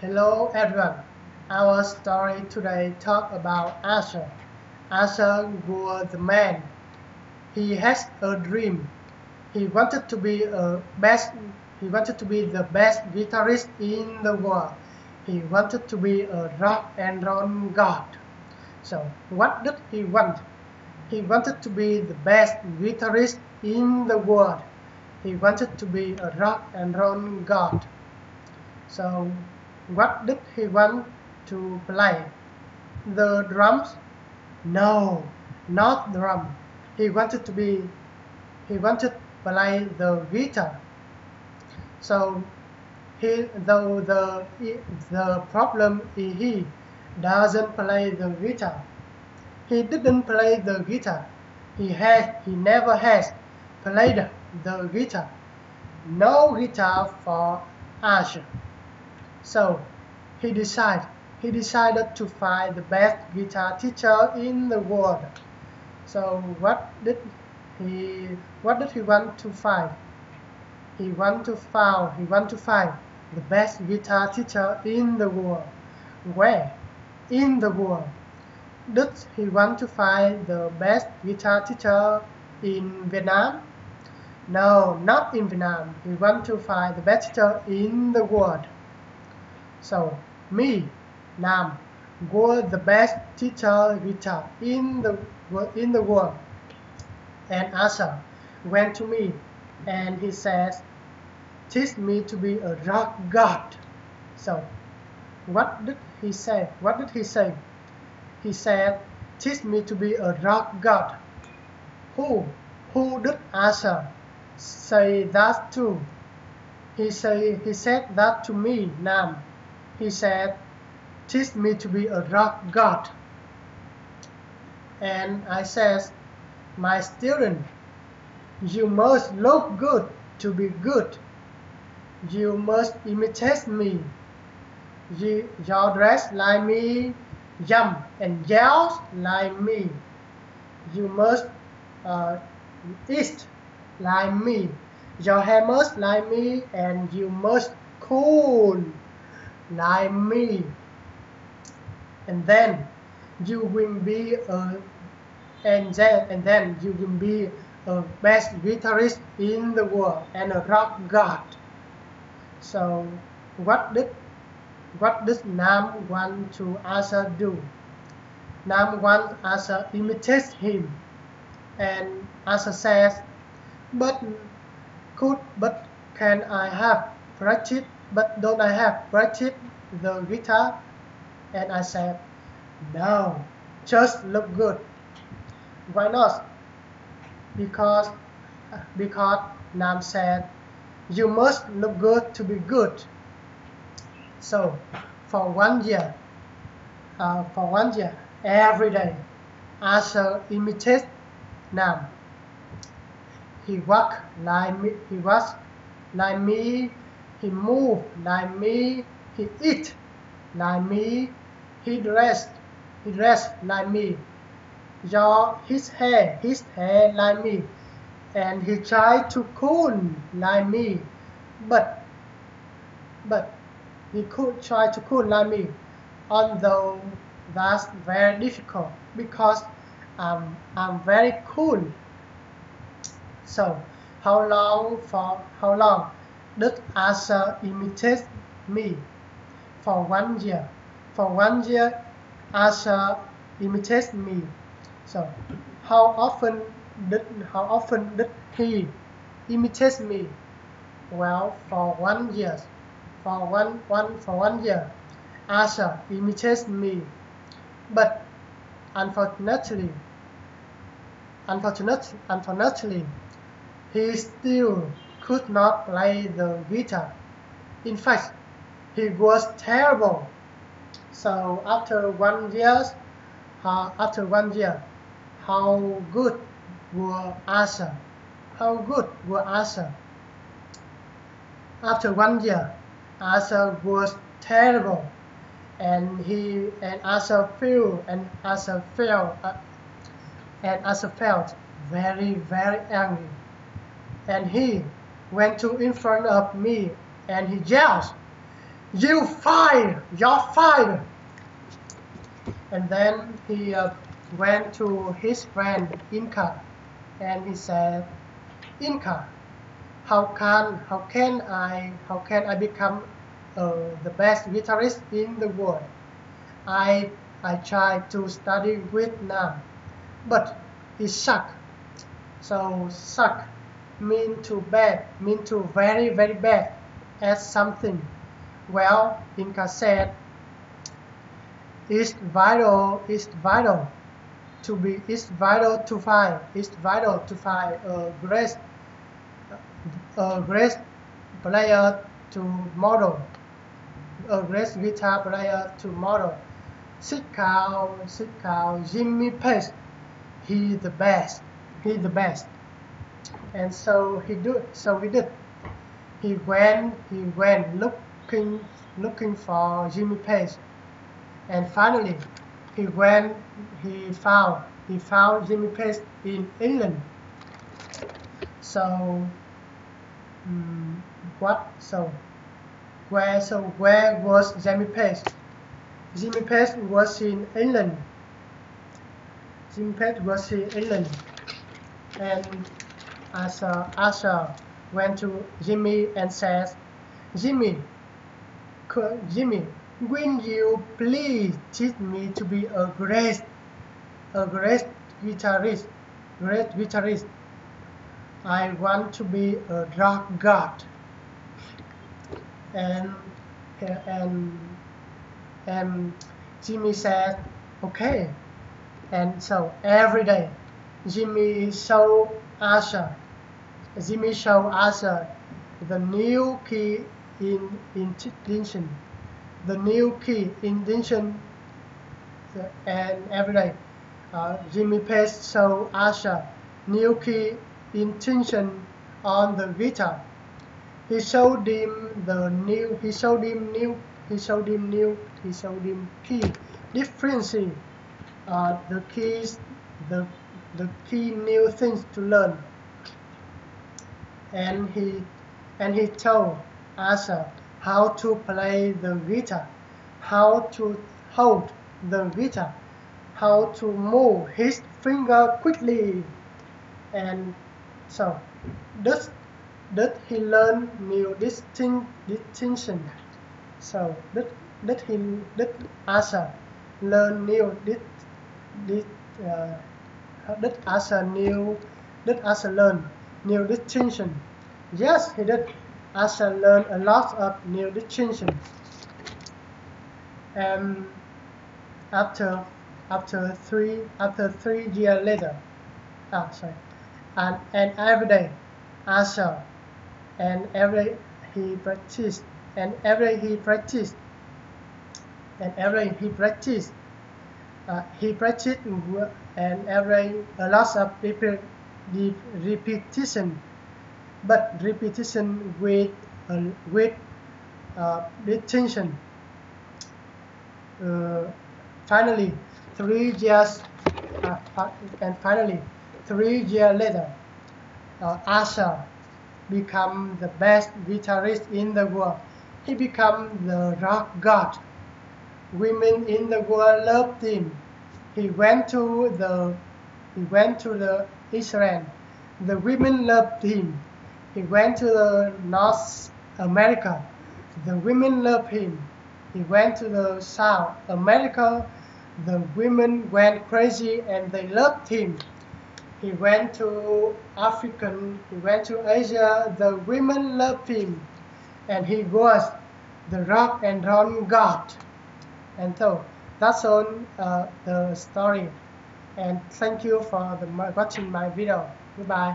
Hello everyone. Our story today talk about Asher. Asher was the man. He has a dream. He wanted to be a best. He wanted to be the best guitarist in the world. He wanted to be a rock and roll god. So what did he want? He wanted to be the best guitarist in the world. He wanted to be a rock and roll god. So what did he want to play? The drums? No, not drum. He wanted to be he wanted to play the guitar. So the problem is he doesn't play the guitar. He didn't play the guitar. He never has played the guitar. No guitar for Asher. So he decided to find the best guitar teacher in the world. So what did he want to find? He want to find the best guitar teacher in the world. Where? In the world. Did he want to find the best guitar teacher in Vietnam? No, not in Vietnam. He want to find the best teacher in the world. So me, Nam, was the best teacher guitar in the world. And Asa went to me and he says, teach me to be a rock god. So what did he say? What did he say? He said, teach me to be a rock god. Who? Who did Asa say that to? He said that to me, Nam. He said, teach me to be a rock god. And I said, my student, you must look good to be good. You must imitate me. Your dress like me, jump and yell like me. You must eat like me. Your hair must like me, and you must cool like me. And then you will be then you will be a best guitarist in the world and a rock god. So what did Nam want to Asa do? Nam want Asa imitate him, and Asa says, but can I have practice? But don't I have practice the guitar? And I said, no, just look good. Why not? Because Nam said, you must look good to be good. So for 1 year, every day, Asher imitates Nam. He walked like me. He was like me. He moved like me. He eat like me. He dressed like me. His hair like me. And he tried to cool like me. But he could try to cool like me. Although that's very difficult because I'm very cool. So how long did Asa imitate me? For 1 year. For 1 year, Asa imitates me. So how often did he imitate me? Well, for 1 year. For 1 year, Asa imitates me. But unfortunately, he still could not play the guitar. In fact, he was terrible. So after 1 year, how good were Asa? How good were Asa? After 1 year, Asa was terrible, and Asa felt very angry. And he went to in front of me and he "You fired! You're fired!" And then he went to his friend Inca, and he said, "Inca, how can I become the best guitarist in the world? I tried to study Vietnam, but it sucked. So suck mean to bad, mean to very very bad at something. Well, Inca said, it's vital to find a great player to model, a great guitar player to model. Sit down, Jimmy Page. He the best. He the best. And so we did. He went looking for Jimmy Page, and finally he found Jimmy Page in England. So what? Where was Jimmy Page? Jimmy Page was in England. Jimmy Page was in England, and Asher went to Jimmy and says, Jimmy, will you please teach me to be a great guitarist? Great guitarist. I want to be a rock god. And and Jimmy said, okay. And so every day, Jimmy showed Asher the new key in intention, and every day, Jimmy Page showed Asher new key intention on the guitar. He showed him key difference, the keys, the key new things to learn, and he told Asher how to play the guitar, how to hold the guitar, how to move his finger quickly, and so thus he learn new distinction. So did Asher learn new did Asher learn new distinction? Yes, he did. Asher learned a lot of new distinction. And after 3 years later, and every day, Asher, and every he practiced, and every he practiced, and every a lot of repetition, but repetition with distinction. Finally, 3 years, and finally, 3 years later, Asher become the best guitarist in the world. He become the rock god. Women in the world loved him. He went to the Israel. The women loved him. He went to the North America. The women loved him. He went to the South America. The women went crazy and they loved him. He went to Asia. The women loved him, and he was the rock and roll god. And so that's all the story. And thank you for watching my video. Goodbye.